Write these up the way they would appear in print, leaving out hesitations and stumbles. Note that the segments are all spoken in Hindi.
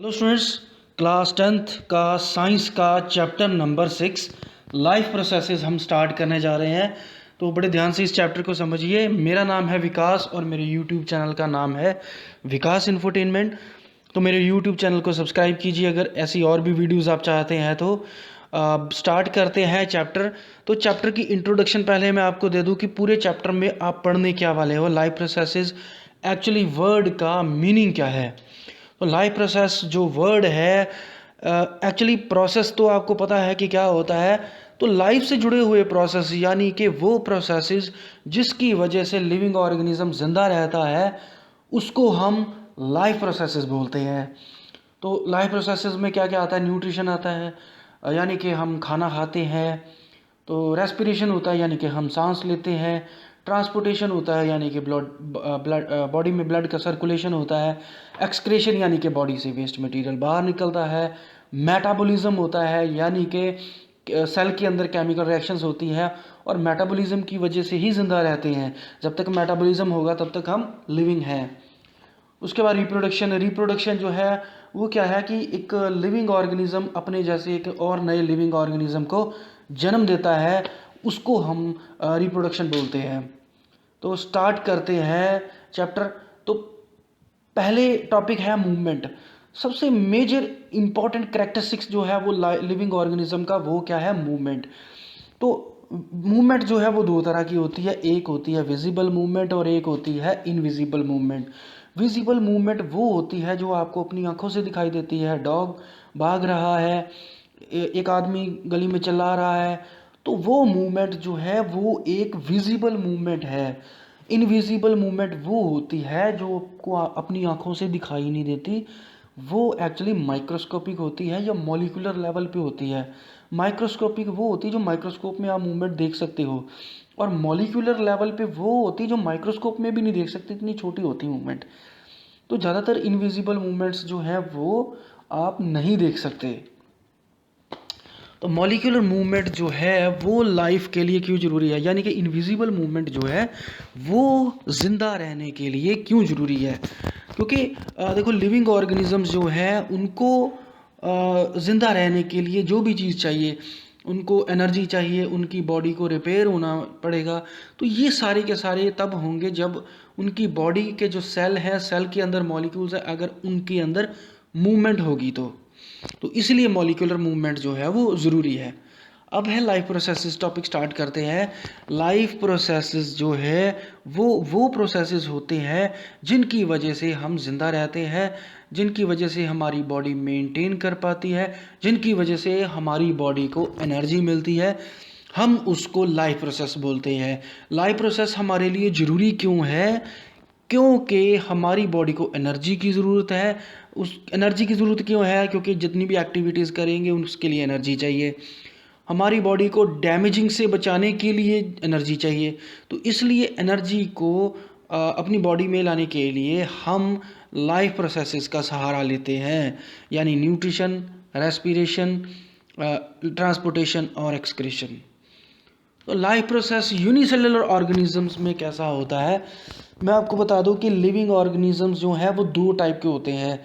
हेलो स्टूडेंट्स, क्लास 10th का साइंस का चैप्टर नंबर 6 लाइफ प्रोसेसेस हम स्टार्ट करने जा रहे हैं। तो बड़े ध्यान से इस चैप्टर को समझिए। मेरा नाम है विकास और मेरे यूट्यूब चैनल का नाम है विकास इन्फोटेनमेंट। तो मेरे यूट्यूब चैनल को सब्सक्राइब कीजिए अगर ऐसी और भी वीडियोस आप चाहते हैं तो। स्टार्ट करते हैं चैप्टर। तो चैप्टर की इंट्रोडक्शन पहले मैं आपको दे दूं कि पूरे चैप्टर में आप पढ़ने क्या वाले हो। लाइफ प्रोसेसेस एक्चुअली वर्ड का मीनिंग क्या है। तो लाइफ प्रोसेस जो वर्ड है, एक्चुअली प्रोसेस तो आपको पता है कि क्या होता है। तो लाइफ से जुड़े हुए प्रोसेस यानी कि वो प्रोसेसेस जिसकी वजह से लिविंग ऑर्गेनिज्म जिंदा रहता है उसको हम लाइफ प्रोसेसेस बोलते हैं। तो लाइफ प्रोसेसेस में क्या क्या आता है? न्यूट्रिशन आता है, यानी कि हम खाना खाते हैं। तो रेस्पिरेशन होता है यानी कि हम सांस लेते हैं। ट्रांसपोर्टेशन होता है यानी कि ब्लड बॉडी में ब्लड का सर्कुलेशन होता है। एक्सक्रेशन यानी कि बॉडी से वेस्ट मटेरियल बाहर निकलता है। मेटाबॉलिज्म होता है यानी कि सेल के अंदर केमिकल रिएक्शंस होती है और मेटाबॉलिज्म की वजह से ही ज़िंदा रहते हैं। जब तक मेटाबॉलिज्म होगा तब तक हम लिविंग हैं। उसके बाद रिप्रोडक्शन जो है वो क्या है कि एक लिविंग ऑर्गेनिज्म अपने जैसे एक और नए लिविंग ऑर्गेनिज्म को जन्म देता है, उसको हम रिप्रोडक्शन बोलते हैं। तो स्टार्ट करते हैं चैप्टर। तो पहले टॉपिक है मूवमेंट। सबसे मेजर इंपॉर्टेंट कैरेक्टरिस्टिक्स जो है वो लिविंग ऑर्गेनिज्म का वो क्या है? मूवमेंट। तो मूवमेंट जो है वो दो तरह की होती है, एक होती है विजिबल मूवमेंट और एक होती है इनविजिबल मूवमेंट। विजिबल मूवमेंट वो होती है जो आपको अपनी आंखों से दिखाई देती है। डॉग भाग रहा है, एक आदमी गली में चला रहा है, तो वो मूवमेंट जो है वो एक विजिबल मूवमेंट है। इनविजिबल मूवमेंट वो होती है जो आपको अपनी आंखों से दिखाई नहीं देती, वो एक्चुअली माइक्रोस्कोपिक होती है या मॉलिक्यूलर लेवल पे होती है। माइक्रोस्कोपिक वो होती है जो माइक्रोस्कोप में आप मूवमेंट देख सकते हो, और मॉलिक्यूलर लेवल पे वो होती है जो माइक्रोस्कोप में भी नहीं देख सकते, इतनी छोटी होती है मूवमेंट। तो ज़्यादातर इनविजिबल मूवमेंट्स जो हैं वो आप नहीं देख सकते। तो मॉलिक्यूलर मूवमेंट जो है वो लाइफ के लिए क्यों ज़रूरी है, यानी कि इनविजिबल मूवमेंट जो है वो ज़िंदा रहने के लिए क्यों ज़रूरी है? क्योंकि देखो, लिविंग ऑर्गेनिजम्स जो है उनको ज़िंदा रहने के लिए जो भी चीज़ चाहिए, उनको एनर्जी चाहिए, उनकी बॉडी को रिपेयर होना पड़ेगा। तो ये सारे के सारे तब होंगे जब उनकी बॉडी के जो सेल हैं, सेल के अंदर मॉलिक्यूल्स हैं, अगर उनके अंदर मूवमेंट होगी तो इसलिए मॉलिक्यूलर मूवमेंट जो है वो ज़रूरी है। अब है लाइफ प्रोसेसेस। टॉपिक स्टार्ट करते हैं। लाइफ प्रोसेसेस जो है वो प्रोसेसेस होते हैं जिनकी वजह से हम जिंदा रहते हैं, जिनकी वजह से हमारी बॉडी मेंटेन कर पाती है, जिनकी वजह से हमारी बॉडी को एनर्जी मिलती है, हम उसको लाइफ प्रोसेस बोलते हैं। लाइफ प्रोसेस हमारे लिए ज़रूरी क्यों है? क्योंकि हमारी बॉडी को एनर्जी की ज़रूरत है। उस एनर्जी की ज़रूरत क्यों है? क्योंकि जितनी भी एक्टिविटीज़ करेंगे उसके लिए एनर्जी चाहिए। हमारी बॉडी को डैमेजिंग से बचाने के लिए एनर्जी चाहिए। तो इसलिए एनर्जी को अपनी बॉडी में लाने के लिए हम लाइफ प्रोसेसेस का सहारा लेते हैं, यानी न्यूट्रिशन, रेस्पिरेशन, ट्रांसपोर्टेशन और एक्सक्रीशन। तो लाइफ प्रोसेस यूनिसेलुलर ऑर्गेनिजम्स में कैसा होता है, मैं आपको बता दूं कि लिविंग ऑर्गेनिजम्स जो हैं वो दो टाइप के होते हैं।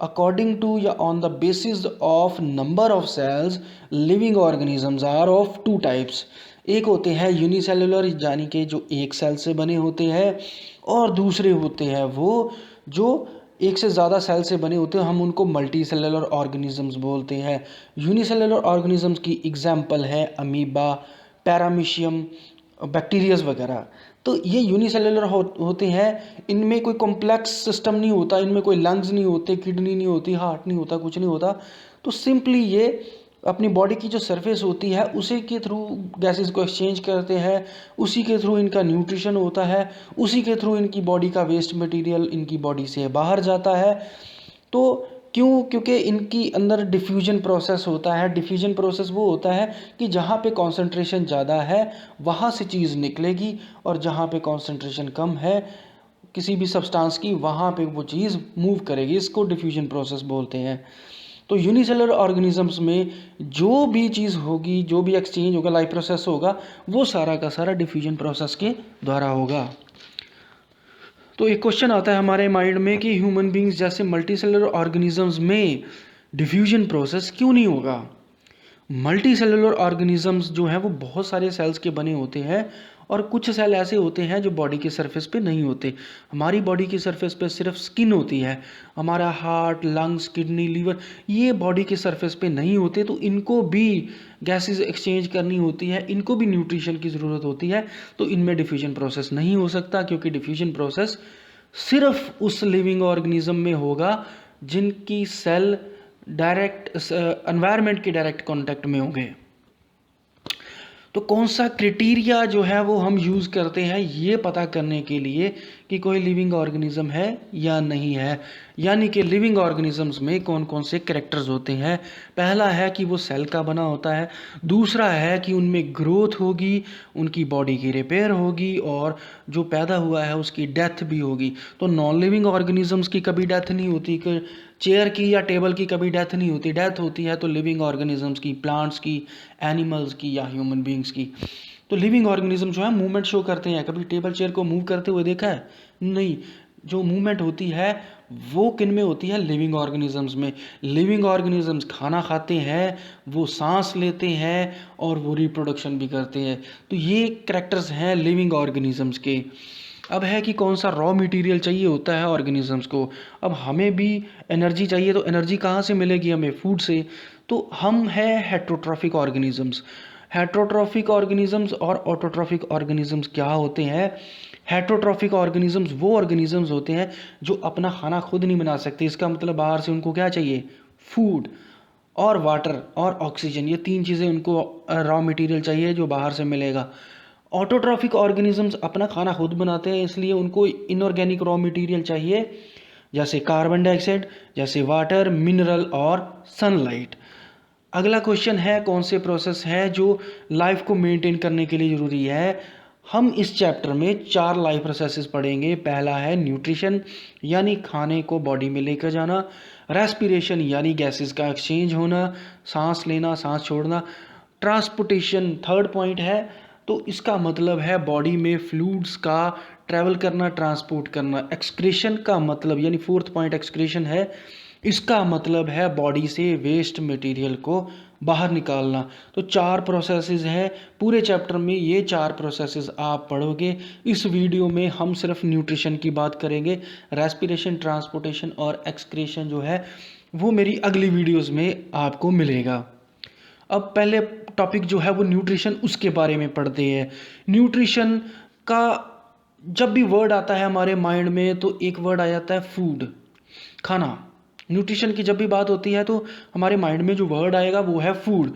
अकॉर्डिंग टू या on the basis of number of cells, living organisms are of two types. एक होते हैं यूनिसेलुलर यानी कि जो एक सेल से बने होते हैं, और दूसरे होते हैं वो जो एक से ज़्यादा सेल से बने होते हैं, हम उनको मल्टी सेलुलर ऑर्गेनिजम्स बोलते हैं। यूनिसेलुलर ऑर्गेनिजम्स की एग्जांपल है अमीबा, पैरामीशियम, बैक्टीरियाज वगैरह। तो ये यूनिसेलुलर होते हैं। इनमें कोई कॉम्प्लेक्स सिस्टम नहीं होता, इनमें कोई लंग्स नहीं होते, किडनी नहीं होती, हार्ट नहीं होता, कुछ नहीं होता। तो सिंपली ये अपनी बॉडी की जो सरफेस होती है उसी के थ्रू गैसेस को एक्सचेंज करते हैं, उसी के थ्रू इनका न्यूट्रिशन होता है, उसी के थ्रू इनकी बॉडी का वेस्ट मटेरियल इनकी बॉडी से बाहर जाता है। तो क्यों? क्योंकि इनकी अंदर डिफ्यूजन प्रोसेस होता है। डिफ्यूजन प्रोसेस वो होता है कि जहाँ पे कॉन्सेंट्रेशन ज़्यादा है वहाँ से चीज़ निकलेगी, और जहाँ पे कॉन्सेंट्रेशन कम है किसी भी सब्सटेंस की वहाँ पे वो चीज़ मूव करेगी। इसको डिफ्यूजन प्रोसेस बोलते हैं। तो यूनिसेलुलर ऑर्गेनिजम्स में जो भी चीज़ होगी, जो भी एक्सचेंज होगा, लाइफ प्रोसेस होगा, वो सारा का सारा डिफ्यूजन प्रोसेस के द्वारा होगा। तो एक क्वेश्चन आता है हमारे माइंड में कि ह्यूमन बींग्स जैसे मल्टी सेलुलर ऑर्गेनिजम्स में डिफ्यूजन प्रोसेस क्यों नहीं होगा। मल्टी सेलुलर ऑर्गेनिजम्स जो हैं वो बहुत सारे सेल्स के बने होते हैं और कुछ सेल ऐसे होते हैं जो बॉडी के सरफेस पे नहीं होते। हमारी बॉडी की सरफेस पे सिर्फ स्किन होती है। हमारा हार्ट, लंग्स, किडनी, लीवर ये बॉडी के सरफेस पे नहीं होते, तो इनको भी गैसेस एक्सचेंज करनी होती है, इनको भी न्यूट्रिशन की ज़रूरत होती है। तो इनमें डिफ्यूजन प्रोसेस नहीं हो सकता, क्योंकि डिफ्यूजन प्रोसेस सिर्फ उस लिविंग ऑर्गेनिज्म में होगा जिनकी सेल डायरेक्ट एनवायरनमेंट के डायरेक्ट कांटेक्ट में होंगे। तो कौन सा क्राइटेरिया जो है वो हम यूज़ करते हैं ये पता करने के लिए कि कोई लिविंग ऑर्गेनिज्म है या नहीं है, यानी कि लिविंग ऑर्गेनिजम्स में कौन कौन से कैरेक्टर्स होते हैं। पहला है कि वो सेल का बना होता है, दूसरा है कि उनमें ग्रोथ होगी, उनकी बॉडी की रिपेयर होगी, और जो पैदा हुआ है उसकी डेथ भी होगी। तो नॉन लिविंग ऑर्गेनिजम्स की कभी डेथ नहीं होती, कि चेयर की या टेबल की कभी डेथ नहीं होती। डेथ होती है तो लिविंग ऑर्गेनिजम्स की, प्लांट्स की, एनिमल्स की या ह्यूमन बींग्स की। तो लिविंग ऑर्गेनिज्म जो है मूवमेंट शो करते हैं। कभी टेबल चेयर को मूव करते हुए देखा है? नहीं। जो मूवमेंट होती है वो किन में होती है? लिविंग ऑर्गेनिजम्स में। लिविंग ऑर्गेनिजम्स खाना खाते हैं, वो सांस लेते हैं और वो रिप्रोडक्शन भी करते हैं। तो ये कैरेक्टर्स हैं लिविंग ऑर्गेनिजम्स के। अब है कि कौन सा रॉ मटेरियल चाहिए होता है ऑर्गेनिजम्स को। अब हमें भी एनर्जी चाहिए, तो एनर्जी कहाँ से मिलेगी? हमें फूड से। तो हम हैं हेट्रोट्रॉफिक ऑर्गेनिजम्स। हेट्रोट्रॉफिक ऑर्गेनिजम्स और ऑटोट्रॉफिक ऑर्गेनिजम्स क्या होते हैं? हेट्रोट्रॉफिक ऑर्गेनिजम्स वो ऑर्गेनिजम्स होते हैं जो अपना खाना खुद नहीं बना सकते। इसका मतलब बाहर से उनको क्या चाहिए? फूड और वाटर और ऑक्सीजन, ये तीन चीज़ें उनको रॉ मटेरियल चाहिए जो बाहर से मिलेगा। ऑटोट्रॉफिक ऑर्गेनिजम्स अपना खाना खुद बनाते हैं, इसलिए उनको इनऑर्गेनिक रॉ मटेरियल चाहिए, जैसे कार्बन डाइऑक्साइड, जैसे वाटर, मिनरल और सनलाइट। अगला क्वेश्चन है कौन से प्रोसेस है जो लाइफ को मेंटेन करने के लिए ज़रूरी है। हम इस चैप्टर में 4 लाइफ प्रोसेसेस पढ़ेंगे। पहला है न्यूट्रिशन, यानी खाने को बॉडी में लेकर जाना। रेस्पिरेशन, यानी गैसेस का एक्सचेंज होना, सांस लेना, सांस छोड़ना। ट्रांसपोर्टेशन थर्ड पॉइंट है, तो इसका मतलब है बॉडी में फ्लूइड्स का ट्रैवल करना, ट्रांसपोर्ट करना। एक्सक्रीशन का मतलब, यानी फोर्थ पॉइंट एक्सक्रीशन है, इसका मतलब है बॉडी से वेस्ट मटेरियल को बाहर निकालना। तो 4 प्रोसेसेस हैं पूरे चैप्टर में, ये 4 प्रोसेसेस आप पढ़ोगे। इस वीडियो में हम सिर्फ न्यूट्रिशन की बात करेंगे। रेस्पिरेशन, ट्रांसपोर्टेशन और एक्सक्रीशन जो है वो मेरी अगली वीडियोस में आपको मिलेगा। अब पहले टॉपिक जो है वो न्यूट्रिशन, उसके बारे में पढ़ते हैं। न्यूट्रिशन का जब भी वर्ड आता है हमारे माइंड में तो एक वर्ड आ जाता है फूड, खाना। न्यूट्रिशन की जब भी बात होती है तो हमारे माइंड में जो वर्ड आएगा वो है फूड।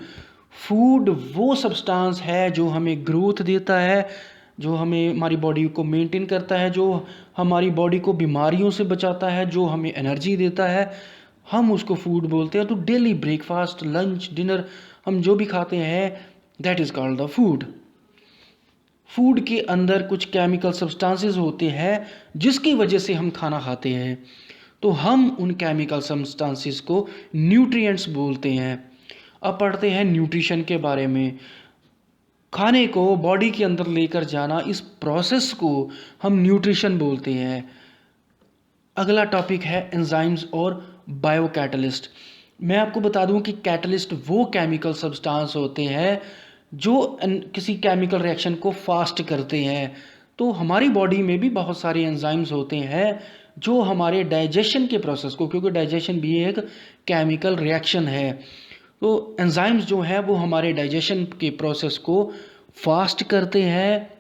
फूड वो सब्सटेंस है जो हमें ग्रोथ देता है, जो हमें हमारी बॉडी को मेंटेन करता है, जो हमारी बॉडी को बीमारियों से बचाता है, जो हमें एनर्जी देता है, हम उसको फूड बोलते हैं। तो डेली ब्रेकफास्ट, लंच, डिनर हम जो भी खाते हैं that is called the food. Food के अंदर कुछ केमिकल सब्सटेंसेस होते हैं जिसकी वजह से हम खाना खाते हैं, तो हम उन केमिकल सब्सटेंसेस को न्यूट्रिएंट्स बोलते हैं। अब पढ़ते हैं न्यूट्रिशन के बारे में। खाने को बॉडी के अंदर लेकर जाना, इस प्रोसेस को हम न्यूट्रिशन बोलते हैं। अगला टॉपिक है एंजाइम्स और बायोकैटलिस्ट। मैं आपको बता दूं कि कैटलिस्ट वो केमिकल सब्सटेंस होते हैं जो किसी केमिकल रिएक्शन को फास्ट करते हैं। तो हमारी बॉडी में भी बहुत सारे एंजाइम्स होते हैं जो हमारे डाइजेशन के प्रोसेस को, क्योंकि डाइजेशन भी एक केमिकल रिएक्शन है, तो एंजाइम्स जो है वो हमारे डाइजेशन के प्रोसेस को फास्ट करते हैं।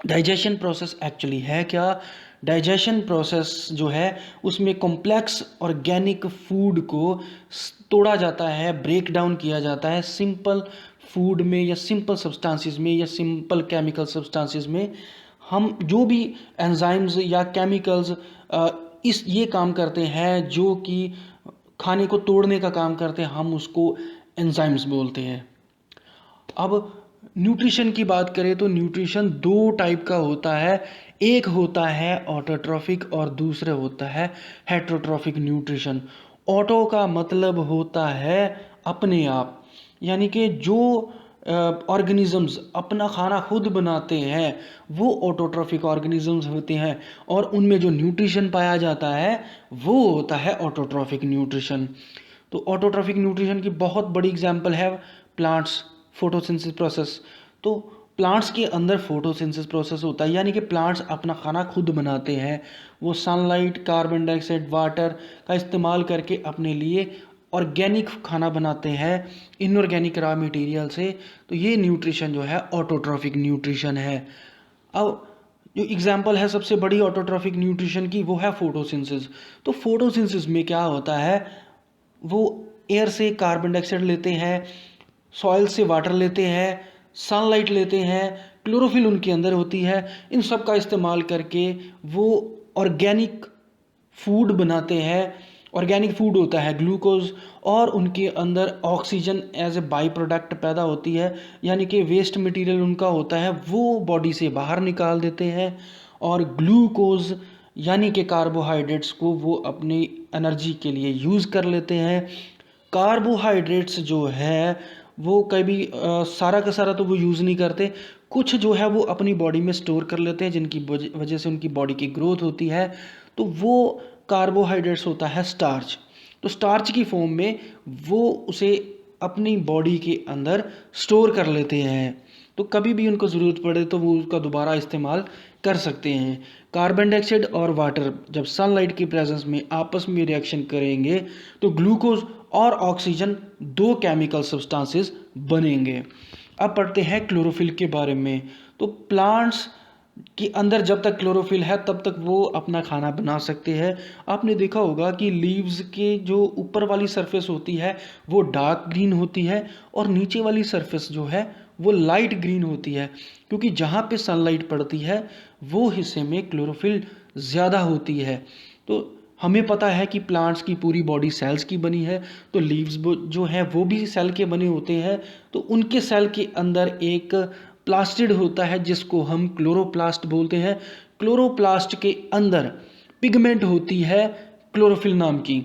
डाइजेशन प्रोसेस एक्चुअली है क्या? डाइजेशन प्रोसेस जो है उसमें कॉम्प्लेक्स ऑर्गेनिक फूड को तोड़ा जाता है, ब्रेक डाउन किया जाता है सिंपल फूड में या सिंपल सब्सटेंसेस में या सिंपल केमिकल सब्सटेंसेस में। हम जो भी एंजाइम्स या केमिकल्स इस ये काम करते हैं जो कि खाने को तोड़ने का काम करते हैं, हम उसको एंजाइम्स बोलते हैं। अब न्यूट्रिशन की बात करें तो न्यूट्रिशन 2 टाइप का होता है। एक होता है ऑटोट्रॉफिक और दूसरा होता है हेट्रोट्रॉफिक न्यूट्रिशन। ऑटो का मतलब होता है अपने आप, यानी कि जो ऑर्गेनिजम्स अपना खाना खुद बनाते हैं वो ऑटोट्रॉफिक ऑर्गेनिजम्स होते हैं, और उनमें जो न्यूट्रिशन पाया जाता है वो होता है ऑटोट्रॉफिक न्यूट्रिशन। तो ऑटोट्रॉफिक न्यूट्रिशन की बहुत बड़ी एग्जांपल है प्लांट्स, फोटोसिंथेसिस प्रोसेस। तो प्लांट्स के अंदर फोटोसिंथेसिस प्रोसेस होता है, यानी कि प्लांट्स अपना खाना खुद बनाते हैं। वो सनलाइट, कार्बन डाइऑक्साइड, वाटर का इस्तेमाल करके अपने लिए ऑर्गेनिक खाना बनाते हैं इनऑर्गेनिक रॉ मटेरियल से। तो ये न्यूट्रिशन जो है ऑटोट्रॉफिक न्यूट्रिशन है। अब जो एग्जांपल है सबसे बड़ी ऑटोट्रॉफिक न्यूट्रिशन की वो है फोटोसिंथेसिस। तो फोटोसिंथेसिस में क्या होता है, वो एयर से कार्बन डाइऑक्साइड लेते हैं, सॉइल से वाटर लेते हैं, सनलाइट लेते हैं, क्लोरोफिल उनके अंदर होती है। इन सब का इस्तेमाल करके वो ऑर्गेनिक फूड बनाते हैं। ऑर्गेनिक फूड होता है ग्लूकोज, और उनके अंदर oxygen as a by product पैदा होती है, यानी कि वेस्ट मटेरियल उनका होता है वो बॉडी से बाहर निकाल देते हैं, और ग्लूकोज यानी कि कार्बोहाइड्रेट्स को वो अपनी एनर्जी के लिए यूज़ कर लेते हैं। कार्बोहाइड्रेट्स जो है वो कभी सारा का सारा तो वो यूज़ नहीं करते, कुछ जो है वो अपनी बॉडी में स्टोर कर लेते हैं, जिनकी वजह से उनकी बॉडी की ग्रोथ होती है। तो वो कार्बोहाइड्रेट्स होता है स्टार्च। तो स्टार्च की फॉर्म में वो उसे अपनी बॉडी के अंदर स्टोर कर लेते हैं, तो कभी भी उनको ज़रूरत पड़े तो वो उसका दोबारा इस्तेमाल कर सकते हैं। कार्बन डाइऑक्साइड और वाटर जब सनलाइट की प्रेजेंस में आपस में रिएक्शन करेंगे तो ग्लूकोज और ऑक्सीजन दो केमिकल सब्सटेंसेस बनेंगे। अब पढ़ते हैं क्लोरोफिल के बारे में। तो प्लांट्स के अंदर जब तक क्लोरोफिल है तब तक वो अपना खाना बना सकते हैं। आपने देखा होगा कि लीव्स के जो ऊपर वाली सरफेस होती है वो डार्क ग्रीन होती है, और नीचे वाली सरफेस जो है वो लाइट ग्रीन होती है, क्योंकि जहाँ पे सनलाइट पड़ती है वो हिस्से में क्लोरोफिल ज़्यादा होती है। तो हमें पता है कि प्लांट्स की पूरी बॉडी सेल्स की बनी है, तो लीव्स जो है वो भी सेल के बने होते हैं। तो उनके सेल के अंदर एक प्लास्टिड होता है जिसको हम क्लोरोप्लास्ट बोलते हैं। क्लोरोप्लास्ट के अंदर पिगमेंट होती है क्लोरोफिल नाम की।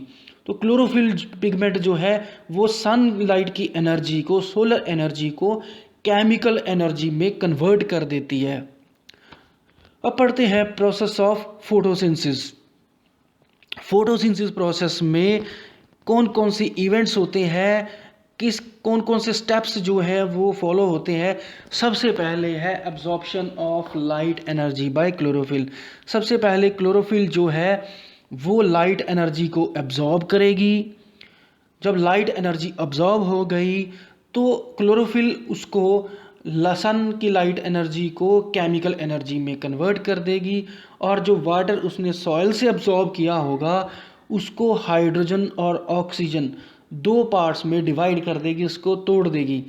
तो क्लोरोफिल पिगमेंट जो है वो सनलाइट की एनर्जी को, सोलर एनर्जी को केमिकल एनर्जी में कन्वर्ट कर देती है। अब पढ़ते हैं process of photosynthesis. Photosynthesis process में कौन कौन से इवेंट्स होते हैं, कौन कौन से स्टेप्स जो है वो फॉलो होते हैं। सबसे पहले है absorption of light energy by chlorophyll. सबसे पहले क्लोरोफिल जो है वो लाइट एनर्जी को एब्जॉर्ब करेगी। जब लाइट एनर्जी अब्जॉर्ब हो गई तो क्लोरोफिल उसको सन की लाइट एनर्जी को केमिकल एनर्जी में कन्वर्ट कर देगी, और जो वाटर उसने सॉइल से अब्जॉर्ब किया होगा उसको हाइड्रोजन और ऑक्सीजन दो पार्ट्स में डिवाइड कर देगी, उसको तोड़ देगी।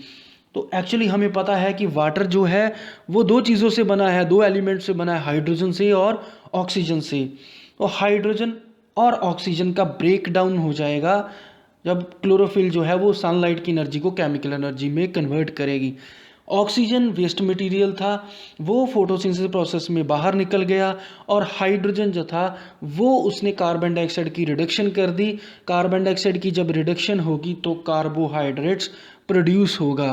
तो एक्चुअली हमें पता है कि वाटर जो है वो दो चीज़ों से बना है, दो एलिमेंट से बना है, हाइड्रोजन से और ऑक्सीजन से। तो हाइड्रोजन और ऑक्सीजन का ब्रेक डाउन हो जाएगा जब क्लोरोफिल जो है वो सनलाइट की एनर्जी को केमिकल एनर्जी में कन्वर्ट करेगी। ऑक्सीजन वेस्ट मटेरियल था, वो फोटोसिंथेसिस प्रोसेस में बाहर निकल गया, और हाइड्रोजन जो था वो उसने कार्बन डाइऑक्साइड की रिडक्शन कर दी। कार्बन डाइऑक्साइड की जब रिडक्शन होगी तो कार्बोहाइड्रेट्स प्रोड्यूस होगा।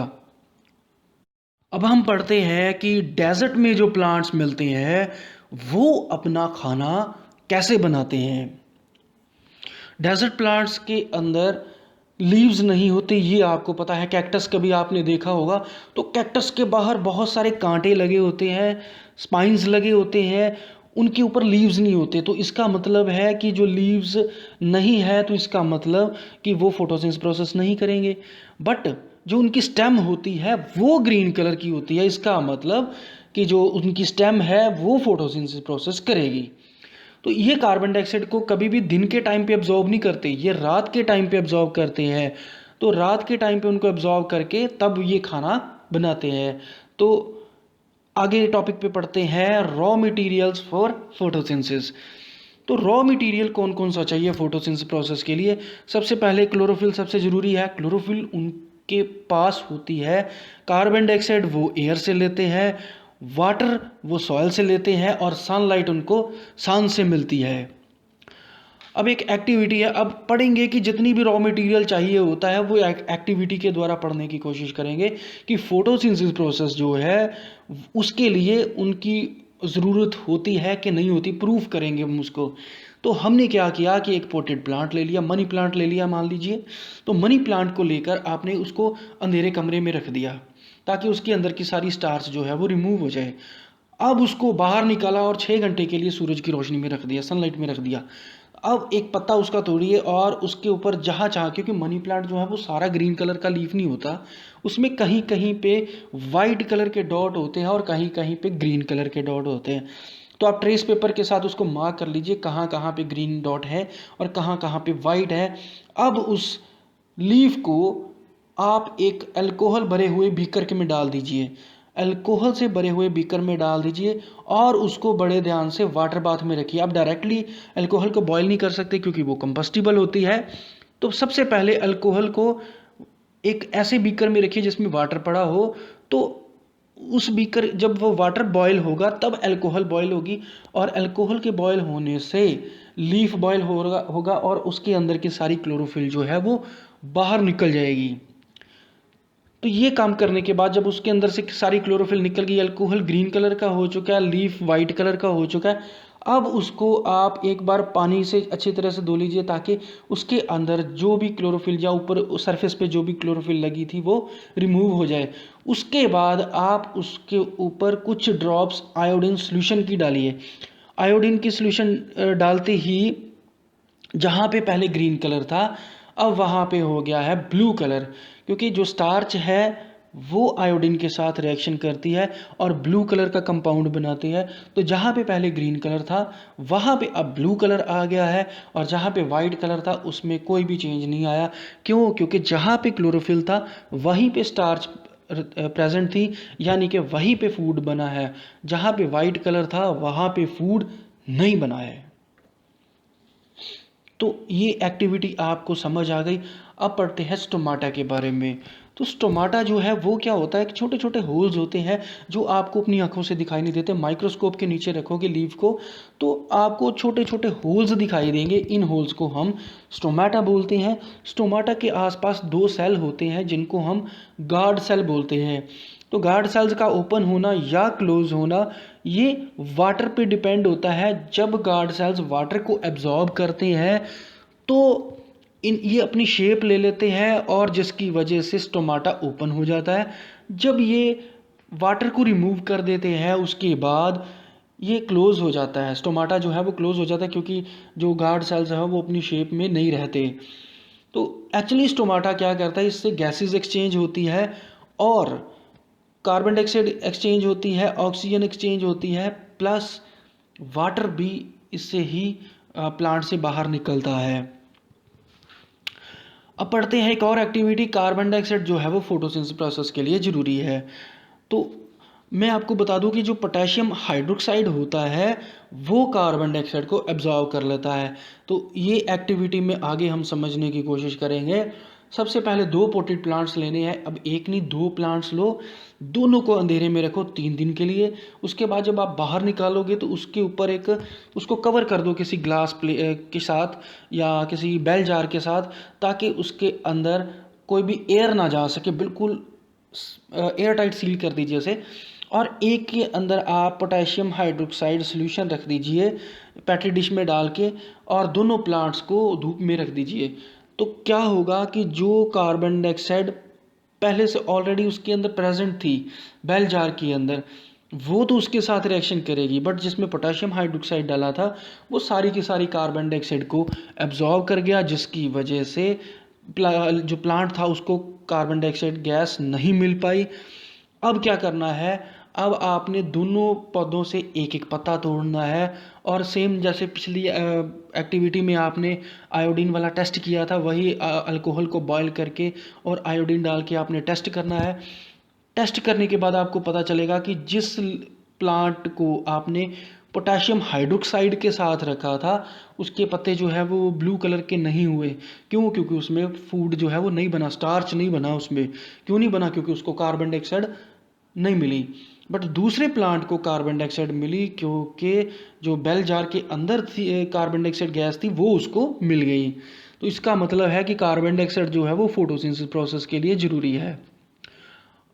अब हम पढ़ते हैं कि डेजर्ट में जो प्लांट्स मिलते हैं वो अपना खाना कैसे बनाते हैं। डेजर्ट प्लांट्स के अंदर लीव्स नहीं होते, ये आपको पता है। कैक्टस कभी आपने देखा होगा तो कैक्टस के बाहर बहुत सारे कांटे लगे होते हैं, स्पाइंस लगे होते हैं, उनके ऊपर लीव्स नहीं होते। तो इसका मतलब है कि जो लीव्स नहीं है तो इसका मतलब कि वो फोटोसिंथेसिस प्रोसेस नहीं करेंगे। बट जो उनकी स्टेम होती है वो ग्रीन कलर की होती है, इसका मतलब कि जो उनकी स्टेम है वो फोटोसिंथेसिस प्रोसेस करेगी। तो ये कार्बन डाइऑक्साइड को कभी भी दिन के टाइम पे एब्जॉर्ब नहीं करते, ये रात के टाइम पे एब्जॉर्ब करते हैं। तो रात के टाइम पे उनको एब्जॉर्ब करके तब ये खाना बनाते हैं। तो आगे टॉपिक पे पढ़ते हैं रॉ मटेरियल्स फॉर फोटोसिंथेसिस। तो रॉ मटेरियल कौन कौन सा चाहिए फोटोसिंथेसिस प्रोसेस के लिए। सबसे पहले क्लोरोफिल सबसे ज़रूरी है। क्लोरोफिल उनके पास होती है। कार्बन डाइऑक्साइड वो एयर से लेते हैं, वाटर वो सॉइल से लेते हैं, और सनलाइट उनको सन से मिलती है। अब एक एक्टिविटी है, अब पढ़ेंगे कि जितनी भी रॉ मटेरियल चाहिए होता है वो एक्टिविटी के द्वारा पढ़ने की कोशिश करेंगे कि फोटोसिंथेसिस प्रोसेस जो है उसके लिए उनकी ज़रूरत होती है कि नहीं होती, प्रूफ करेंगे हम उसको। तो हमने क्या किया कि एक पोटेड प्लांट ले लिया, मनी प्लांट ले लिया मान लीजिए। तो मनी प्लांट को लेकर आपने उसको अंधेरे कमरे में रख दिया ताकि उसके अंदर की सारी स्टार्च जो है वो रिमूव हो जाए। अब उसको बाहर निकाला और 6 घंटे के लिए सूरज की रोशनी में रख दिया, सनलाइट में रख दिया। अब एक पत्ता उसका तोड़िए और उसके ऊपर जहाँ चाह, क्योंकि मनी प्लांट जो है वो सारा ग्रीन कलर का लीफ नहीं होता, उसमें कहीं कहीं पे वाइट कलर के डॉट होते हैं और कहीं कहीं पे ग्रीन कलर के डॉट होते हैं। तो आप ट्रेस पेपर के साथ उसको मार्क कर लीजिए कहाँ कहाँ पे ग्रीन डॉट है और कहाँ कहाँ पे वाइट है। अब उस लीफ को आप एक अल्कोहल भरे हुए बीकर के में डाल दीजिए, अल्कोहल से भरे हुए बीकर में डाल दीजिए और उसको बड़े ध्यान से वाटर बाथ में रखिए। आप डायरेक्टली अल्कोहल को बॉयल नहीं कर सकते क्योंकि वो कंबस्टिबल होती है। तो सबसे पहले अल्कोहल को एक ऐसे बीकर में रखिए जिसमें वाटर पड़ा हो। तो उस बीकर, जब वो वाटर बॉयल होगा तब अल्कोहल बॉयल होगी और अल्कोहल के बॉयल होने से लीफ बॉयल होगा और उसके अंदर की सारी क्लोरोफिल जो है वो बाहर निकल जाएगी। तो ये काम करने के बाद जब उसके अंदर से सारी क्लोरोफिल निकल गई, अल्कोहल ग्रीन कलर का हो चुका है, लीफ वाइट कलर का हो चुका है, अब उसको आप एक बार पानी से अच्छी तरह से धो लीजिए ताकि उसके अंदर जो भी क्लोरोफिल या ऊपर सरफेस पे जो भी क्लोरोफिल लगी थी वो रिमूव हो जाए। उसके बाद आप उसके ऊपर कुछ ड्रॉप्स आयोडीन सॉल्यूशन की डालिए। आयोडीन की सॉल्यूशन डालते ही जहाँ पे पहले ग्रीन कलर था अब वहाँ पे हो गया है ब्लू कलर, क्योंकि जो स्टार्च है वो आयोडीन के साथ रिएक्शन करती है और ब्लू कलर का कंपाउंड बनाती है। तो जहाँ पे पहले ग्रीन कलर था वहाँ पे अब ब्लू कलर आ गया है और जहाँ पे वाइट कलर था उसमें कोई भी चेंज नहीं आया। क्यों? क्योंकि जहाँ पे क्लोरोफिल था वहीं पे स्टार्च प्रेजेंट थी, यानी कि वहीं पे फूड बना है। जहाँ पे वाइट कलर था वहाँ पे फूड नहीं बना है। तो ये एक्टिविटी आपको समझ आ गई। अब पढ़ते हैं स्टोमाटा के बारे में। तो स्टोमाटा जो है वो क्या होता है कि छोटे छोटे होल्स होते हैं जो आपको अपनी आंखों से दिखाई नहीं देते। माइक्रोस्कोप के नीचे रखोगे लीफ को तो आपको छोटे छोटे होल्स दिखाई देंगे। इन होल्स को हम स्टोमाटा बोलते हैं। स्टोमाटा के आसपास 2 सेल होते हैं जिनको हम गार्ड सेल बोलते हैं। तो गार्ड सेल्स का ओपन होना या क्लोज होना ये वाटर पे डिपेंड होता है। जब गार्ड सेल्स वाटर को एब्जॉर्ब करते हैं तो ये अपनी शेप ले लेते हैं और जिसकी वजह से स्टोमाटा ओपन हो जाता है। जब ये वाटर को रिमूव कर देते हैं उसके बाद ये क्लोज हो जाता है। स्टोमाटा जो है वो क्लोज हो जाता है क्योंकि जो गार्ड सेल्स है वो अपनी शेप में नहीं रहते। तो एक्चुअली स्टोमाटा क्या करता है, इससे गैसेस एक्सचेंज होती है और कार्बन डाइऑक्साइड एक्सचेंज होती है, ऑक्सीजन एक्सचेंज होती है, प्लस वाटर भी इससे ही प्लांट से बाहर निकलता है। अब पढ़ते हैं एक और एक्टिविटी। कार्बन डाइऑक्साइड जो है वो फोटोसिंथेसिस प्रोसेस के लिए ज़रूरी है। तो मैं आपको बता दूं कि जो पोटेशियम हाइड्रोक्साइड होता है वो कार्बन डाइऑक्साइड को एब्जॉर्ब कर लेता है। तो ये एक्टिविटी में आगे हम समझने की कोशिश करेंगे। सबसे पहले 2 पोटेड प्लांट्स लेने हैं। अब एक नहीं 2 प्लांट्स लो, दोनों को अंधेरे में रखो 3 दिन के लिए। उसके बाद जब आप बाहर निकालोगे तो उसके ऊपर एक उसको कवर कर दो किसी ग्लास के साथ या किसी बेल जार के साथ, ताकि उसके अंदर कोई भी एयर ना जा सके। बिल्कुल एयर टाइट सील कर दीजिए उसे। और एक के अंदर आप पोटेशियम हाइड्रोक्साइड सॉल्यूशन रख दीजिए पेट्री डिश में डाल के और दोनों प्लांट्स को धूप में रख दीजिए। तो क्या होगा कि जो कार्बन डाइऑक्साइड पहले से ऑलरेडी उसके अंदर प्रेजेंट थी बेल जार के अंदर वो तो उसके साथ रिएक्शन करेगी, बट जिसमें पोटेशियम हाइड्रोक्साइड डाला था वो सारी की सारी कार्बन डाइऑक्साइड को एब्जॉर्ब कर गया, जिसकी वजह से जो प्लांट था उसको कार्बन डाइऑक्साइड गैस नहीं मिल पाई। अब क्या करना है, अब आपने दोनों पौधों से एक एक पत्ता तोड़ना है और सेम जैसे पिछली एक्टिविटी में आपने आयोडीन वाला टेस्ट किया था वही अल्कोहल को बॉयल करके और आयोडीन डाल के आपने टेस्ट करना है। टेस्ट करने के बाद आपको पता चलेगा कि जिस प्लांट को आपने पोटेशियम हाइड्रोक्साइड के साथ रखा था उसके पत्ते जो है वो ब्लू कलर के नहीं हुए। क्यों? क्योंकि उसमें फूड जो है वो नहीं बना, स्टार्च नहीं बना उसमें। क्यों नहीं बना? क्योंकि उसको कार्बन डाइऑक्साइड नहीं मिली। बट दूसरे प्लांट को कार्बन डाइऑक्साइड मिली क्योंकि जो बेल जार के अंदर थी कार्बन डाइऑक्साइड गैस थी वो उसको मिल गई। तो इसका मतलब है कि कार्बन डाइऑक्साइड जो है वो फोटोसिंथेसिस प्रोसेस के लिए ज़रूरी है।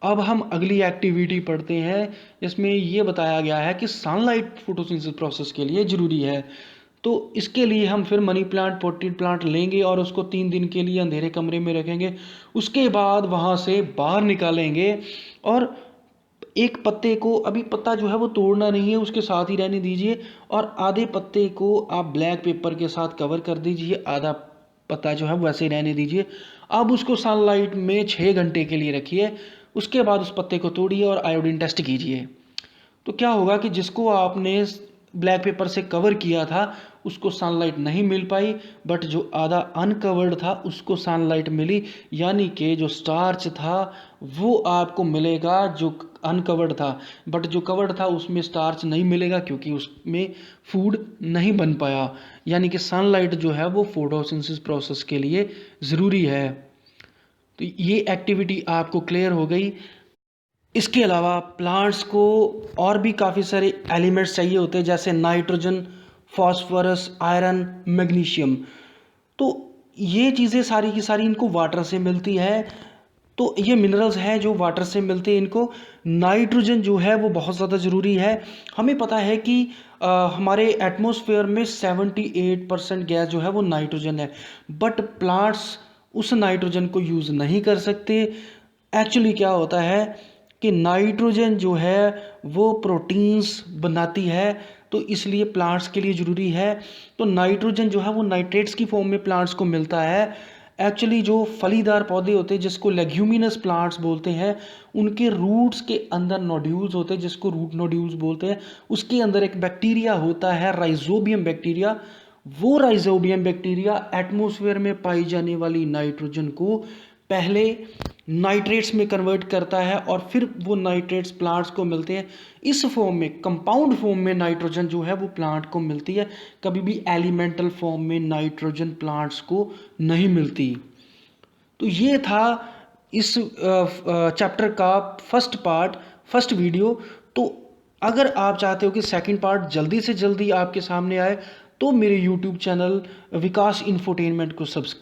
अब हम अगली एक्टिविटी पढ़ते हैं। इसमें ये बताया गया है कि सनलाइट फोटोसिंथेसिस प्रोसेस के लिए ज़रूरी है। तो इसके लिए हम फिर मनी प्लांट पॉटेड प्लांट लेंगे और उसको 3 दिन के लिए अंधेरे कमरे में रखेंगे। उसके बाद वहाँ से बाहर निकालेंगे और एक पत्ते को, अभी पत्ता जो है वो तोड़ना नहीं है, उसके साथ ही रहने दीजिए और आधे पत्ते को आप ब्लैक पेपर के साथ कवर कर दीजिए, आधा पत्ता जो है वैसे ही रहने दीजिए। अब उसको सनलाइट में 6 घंटे के लिए रखिए। उसके बाद उस पत्ते को तोड़िए और आयोडीन टेस्ट कीजिए। तो क्या होगा कि जिसको आपने ब्लैक पेपर से कवर किया था उसको सनलाइट नहीं मिल पाई, बट जो आधा अनकवर्ड था उसको सनलाइट मिली। यानी कि जो स्टार्च था वो आपको मिलेगा जो अनकवर्ड था, बट जो कवर्ड था उसमें स्टार्च नहीं मिलेगा क्योंकि उसमें फूड नहीं बन पाया। यानी कि सनलाइट जो है वो फोटोसिंथेसिस प्रोसेस के लिए ज़रूरी है। तो ये एक्टिविटी आपको क्लियर हो गई। इसके अलावा प्लांट्स को और भी काफ़ी सारे एलिमेंट्स चाहिए होते हैं, जैसे नाइट्रोजन, फास्फोरस, आयरन, मैग्नीशियम। तो ये चीज़ें सारी की सारी इनको वाटर से मिलती है। तो ये मिनरल्स हैं जो वाटर से मिलते हैं इनको। नाइट्रोजन जो है वो बहुत ज़्यादा ज़रूरी है। हमें पता है कि हमारे एटमॉस्फेयर में 78% गैस जो है वो नाइट्रोजन है, बट प्लांट्स उस नाइट्रोजन को यूज़ नहीं कर सकते। एक्चुअली क्या होता है कि नाइट्रोजन जो है वो प्रोटीन्स बनाती है, तो इसलिए प्लांट्स के लिए ज़रूरी है। तो नाइट्रोजन जो है वो नाइट्रेट्स की फॉर्म में प्लांट्स को मिलता है। एक्चुअली जो फलीदार पौधे होते हैं जिसको लेग्यूमिनस प्लांट्स बोलते हैं, उनके रूट्स के अंदर नोड्यूल्स होते हैं जिसको रूट नोड्यूल्स बोलते हैं। उसके अंदर एक बैक्टीरिया होता है राइजोबियम बैक्टीरिया। वो राइजोबियम बैक्टीरिया एटमॉस्फेयर में पाई जाने वाली नाइट्रोजन को पहले नाइट्रेट्स में कन्वर्ट करता है और फिर वो नाइट्रेट्स प्लांट्स को मिलते हैं। इस फॉर्म में, कंपाउंड फॉर्म में नाइट्रोजन जो है वो प्लांट को मिलती है। कभी भी एलिमेंटल फॉर्म में नाइट्रोजन प्लांट्स को नहीं मिलती। तो ये था इस चैप्टर का फर्स्ट पार्ट, फर्स्ट वीडियो। तो अगर आप चाहते हो कि सेकंड पार्ट जल्दी से जल्दी आपके सामने आए तो मेरे यूट्यूब चैनल विकास इन्फोटेनमेंट को सब्सक्राइब